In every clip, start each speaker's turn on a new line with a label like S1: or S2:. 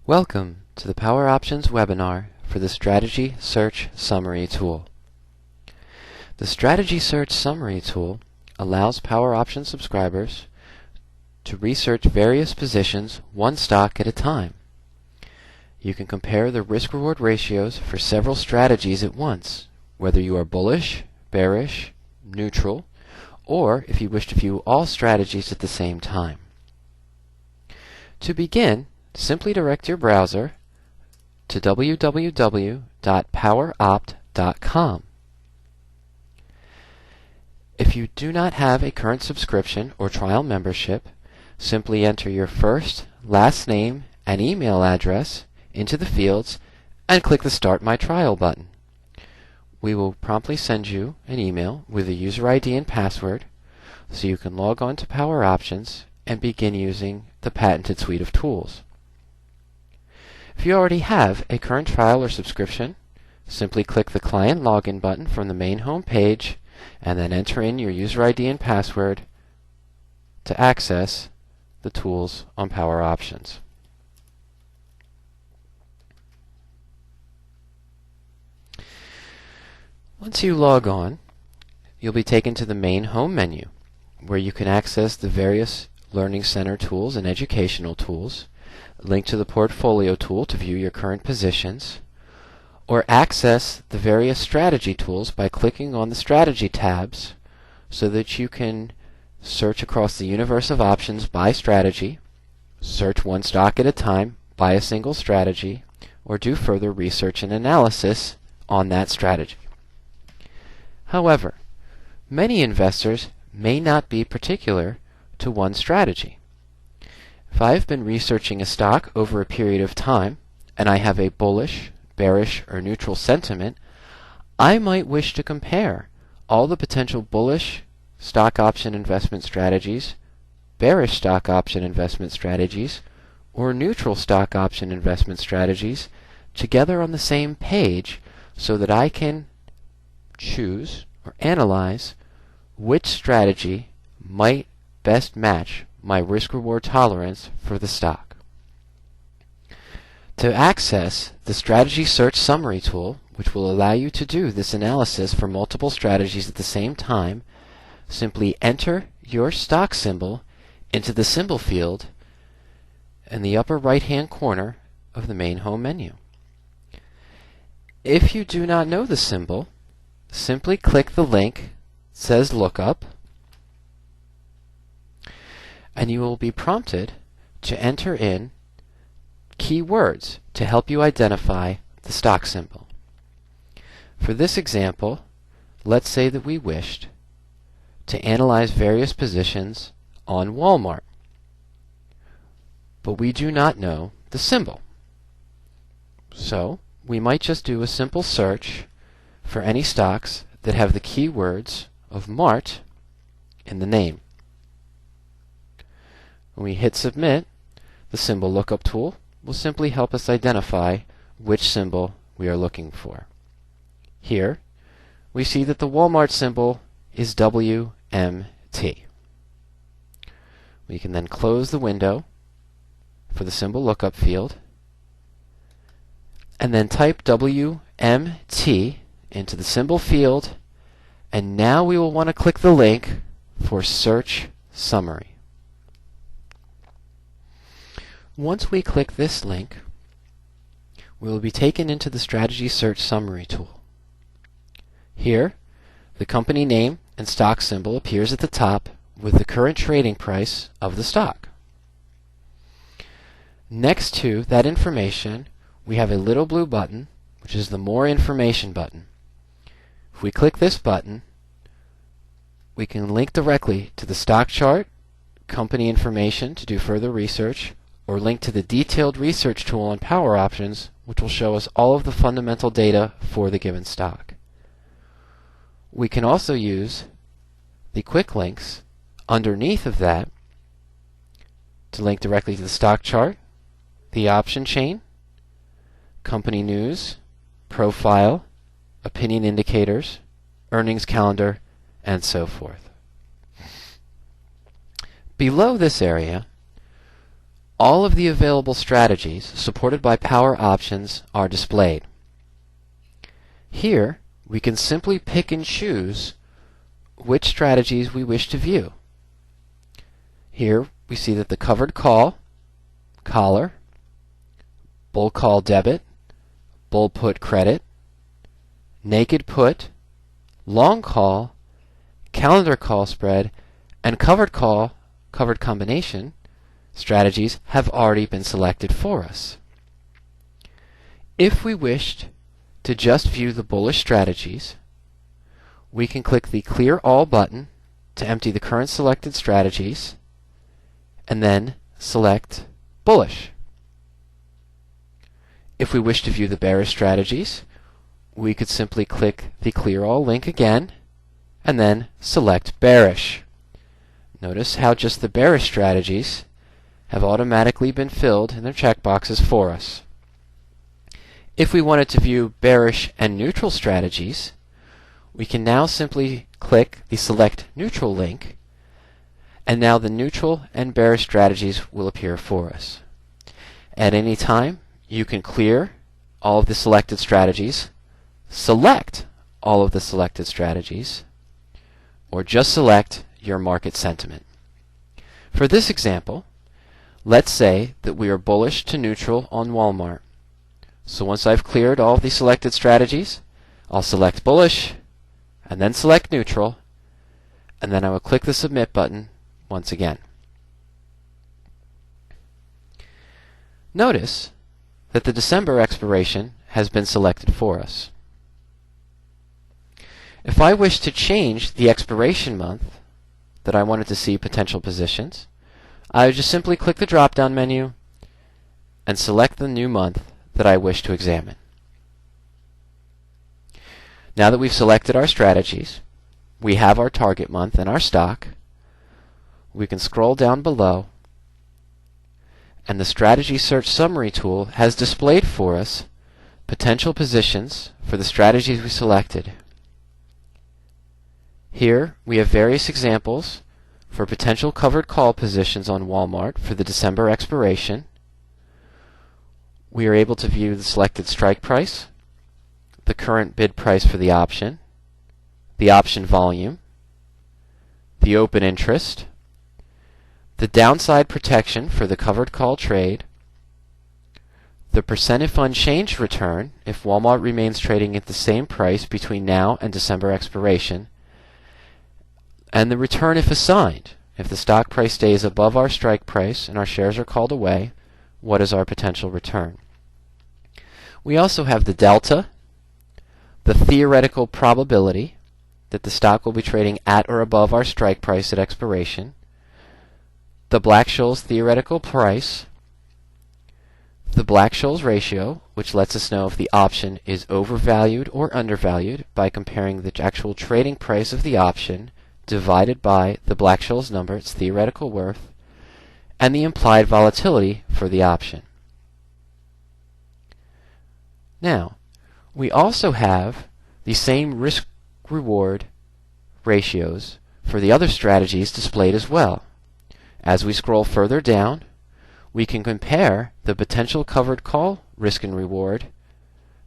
S1: Welcome to the PowerOptions webinar for the Strategy Search Summary tool. The Strategy Search Summary tool allows PowerOptions subscribers to research various positions one stock at a time. You can compare the risk-reward ratios for several strategies at once, whether you are bullish, bearish, neutral, or if you wish to view all strategies at the same time. To begin, simply direct your browser to www.poweropt.com. If you do not have a current subscription or trial membership, simply enter your first, last name, and email address into the fields and click the Start My Trial button. We will promptly send you an email with a user ID and password so you can log on to PowerOptions and begin using the patented suite of tools. If you already have a current trial or subscription, simply click the Client Login button from the main home page and then enter in your user ID and password to access the tools on PowerOptions. Once you log on, you'll be taken to the main home menu, where you can access the various Learning Center tools and educational tools, link to the Portfolio tool to view your current positions, or access the various strategy tools by clicking on the Strategy tabs so that you can search across the universe of options by strategy, search one stock at a time by a single strategy, or do further research and analysis on that strategy. However, many investors may not be particular to one strategy. If I have been researching a stock over a period of time, and I have a bullish, bearish, or neutral sentiment, I might wish to compare all the potential bullish stock option investment strategies, bearish stock option investment strategies, or neutral stock option investment strategies together on the same page so that I can choose or analyze which strategy might best match my risk-reward tolerance for the stock. To access the Strategy Search Summary tool, which will allow you to do this analysis for multiple strategies at the same time, simply enter your stock symbol into the symbol field in the upper right-hand corner of the main home menu. If you do not know the symbol, simply click the link that says Lookup, and you will be prompted to enter in keywords to help you identify the stock symbol. For this example, let's say that we wished to analyze various positions on Walmart, but we do not know the symbol. So we might just do a simple search for any stocks that have the keywords of Mart in the name. When we hit Submit, the symbol lookup tool will simply help us identify which symbol we are looking for. Here, we see that the Walmart symbol is WMT. We can then close the window for the symbol lookup field and then type WMT into the symbol field, and now we will want to click the link for Search Summary. Once we click this link, we will be taken into the Strategy Search Summary tool. Here, the company name and stock symbol appears at the top with the current trading price of the stock. Next to that information, we have a little blue button, which is the More Information button. If we click this button, we can link directly to the stock chart, company information to do further research, or link to the detailed research tool on PowerOptions, which will show us all of the fundamental data for the given stock. We can also use the quick links underneath of that to link directly to the stock chart, the option chain, company news, profile, opinion indicators, earnings calendar, and so forth. Below this area, all of the available strategies supported by PowerOptions are displayed. Here, we can simply pick and choose which strategies we wish to view. Here, we see that the covered call, collar, bull call debit, bull put credit, naked put, long call, calendar call spread, and covered call, covered combination strategies have already been selected for us. If we wished to just view the bullish strategies, we can click the Clear All button to empty the current selected strategies, and then select Bullish. If we wish to view the bearish strategies, we could simply click the Clear All link again, and then select Bearish. Notice how just the bearish strategies have automatically been filled in their checkboxes for us. If we wanted to view bearish and neutral strategies, we can now simply click the Select Neutral link, and now the neutral and bearish strategies will appear for us. At any time, you can clear all of the selected strategies, select all of the selected strategies, or just select your market sentiment. For this example, let's say that we are bullish to neutral on Walmart. So once I've cleared all of the selected strategies, I'll select bullish, and then select neutral, and then I will click the Submit button once again. Notice that the December expiration has been selected for us. If I wish to change the expiration month that I wanted to see potential positions, I would just simply click the drop-down menu and select the new month that I wish to examine. Now that we've selected our strategies, we have our target month and our stock. We can scroll down below, and the Strategy Search Summary tool has displayed for us potential positions for the strategies we selected. Here we have various examples for potential covered call positions on Walmart for the December expiration. We are able to view the selected strike price, the current bid price for the option volume, the open interest, the downside protection for the covered call trade, the percent if unchanged return if Walmart remains trading at the same price between now and December expiration, and the return if assigned. If the stock price stays above our strike price and our shares are called away, what is our potential return? We also have the delta, the theoretical probability that the stock will be trading at or above our strike price at expiration, the Black-Scholes theoretical price, the Black-Scholes ratio, which lets us know if the option is overvalued or undervalued by comparing the actual trading price of the option divided by the Black-Scholes number, its theoretical worth, and the implied volatility for the option. Now, we also have the same risk-reward ratios for the other strategies displayed as well. As we scroll further down, we can compare the potential covered call risk and reward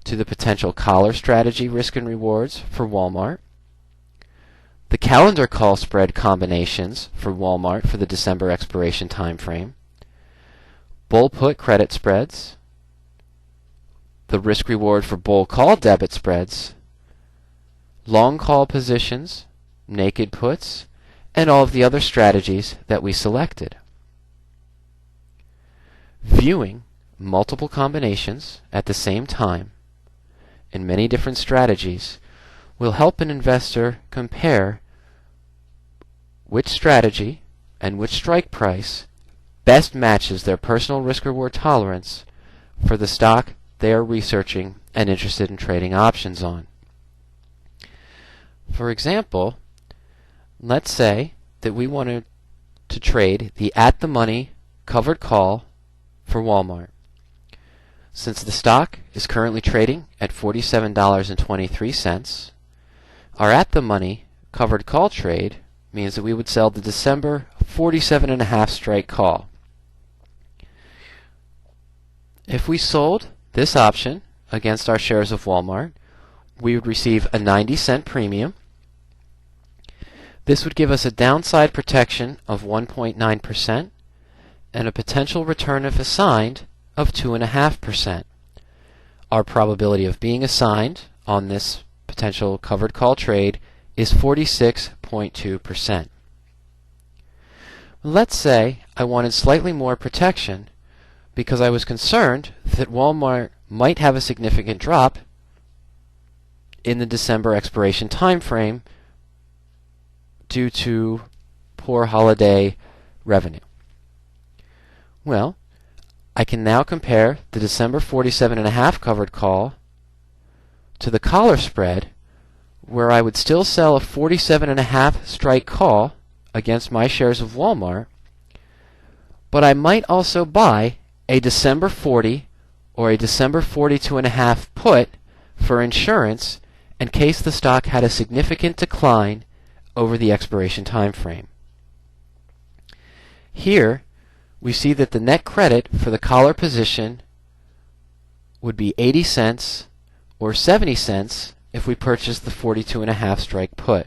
S1: to the potential collar strategy risk and rewards for Walmart, the calendar call spread combinations for Walmart for the December expiration time frame, bull put credit spreads, the risk reward for bull call debit spreads, long call positions, naked puts, and all of the other strategies that we selected. Viewing multiple combinations at the same time in many different strategies will help an investor compare which strategy and which strike price best matches their personal risk-reward tolerance for the stock they are researching and interested in trading options on. For example, let's say that we wanted to trade the at-the-money covered call for Walmart. Since the stock is currently trading at $47.23, our at-the-money covered call trade means that we would sell the December 47.5 strike call. If we sold this option against our shares of Walmart, we would receive a 90-cent premium. This would give us a downside protection of 1.9% and a potential return if assigned of 2.5%. Our probability of being assigned on this potential covered call trade is 46.2%. Let's say I wanted slightly more protection because I was concerned that Walmart might have a significant drop in the December expiration time frame due to poor holiday revenue. Well, I can now compare the December 47.5 covered call to the collar spread, where I would still sell a 47.5 strike call against my shares of Walmart, but I might also buy a December 40 or a December 42.5 put for insurance in case the stock had a significant decline over the expiration time frame. Here, we see that the net credit for the collar position would be 80 cents or 70 cents if we purchased the 42.5 strike put.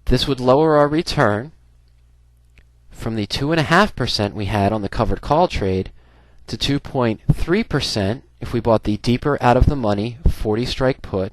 S1: This would lower our return from the 2.5% we had on the covered call trade to 2.3% if we bought the deeper out of the money 40 strike put,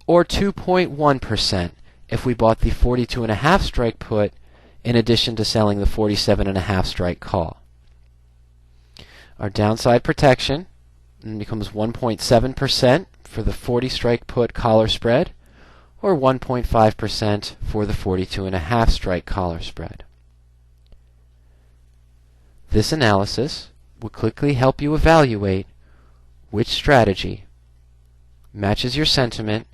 S1: or 2.1% if we bought the 42.5 strike put in addition to selling the 47.5 strike call. Our downside protection becomes 1.7% for the 40 strike put collar spread, or 1.5% for the 42.5 strike collar spread. This analysis will quickly help you evaluate which strategy matches your sentiment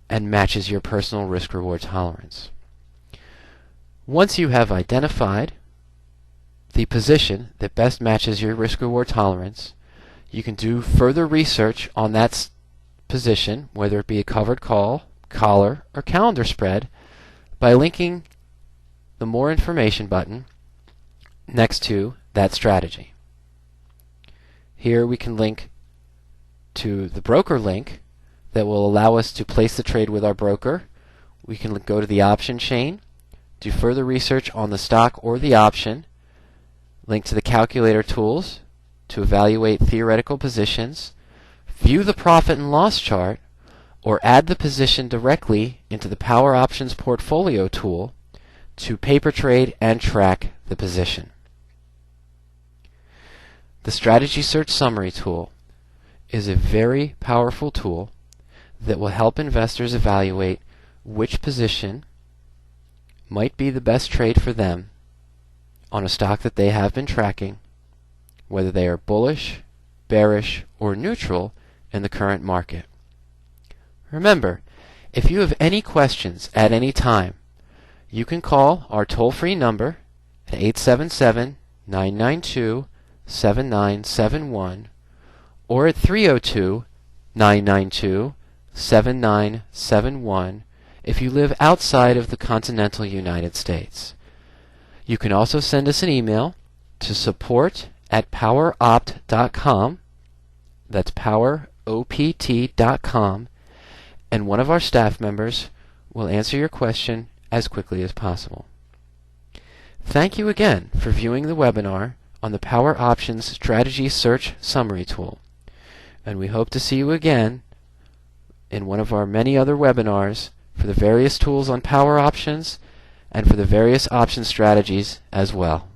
S1: and matches your personal risk-reward tolerance. Once you have identified the position that best matches your risk-reward tolerance, you can do further research on that position, whether it be a covered call, collar, or calendar spread, by linking the More Information button next to that strategy. Here we can link to the broker link that will allow us to place the trade with our broker. We can go to the option chain, do further research on the stock or the option, link to the calculator tools to evaluate theoretical positions, view the profit and loss chart, or add the position directly into the PowerOptions portfolio tool to paper trade and track the position. The Strategy Search Summary tool is a very powerful tool that will help investors evaluate which position might be the best trade for them on a stock that they have been tracking, whether they are bullish, bearish, or neutral in the current market. Remember, if you have any questions at any time, you can call our toll-free number at 877-992-7971 or at 302-992-7971 if you live outside of the continental United States. You can also send us an email to support@poweropt.com. That's poweropt.com, and one of our staff members will answer your question as quickly as possible. Thank you again for viewing the webinar on the PowerOptions Strategy Search Summary tool, and we hope to see you again in one of our many other webinars for the various tools on PowerOptions and for the various option strategies as well.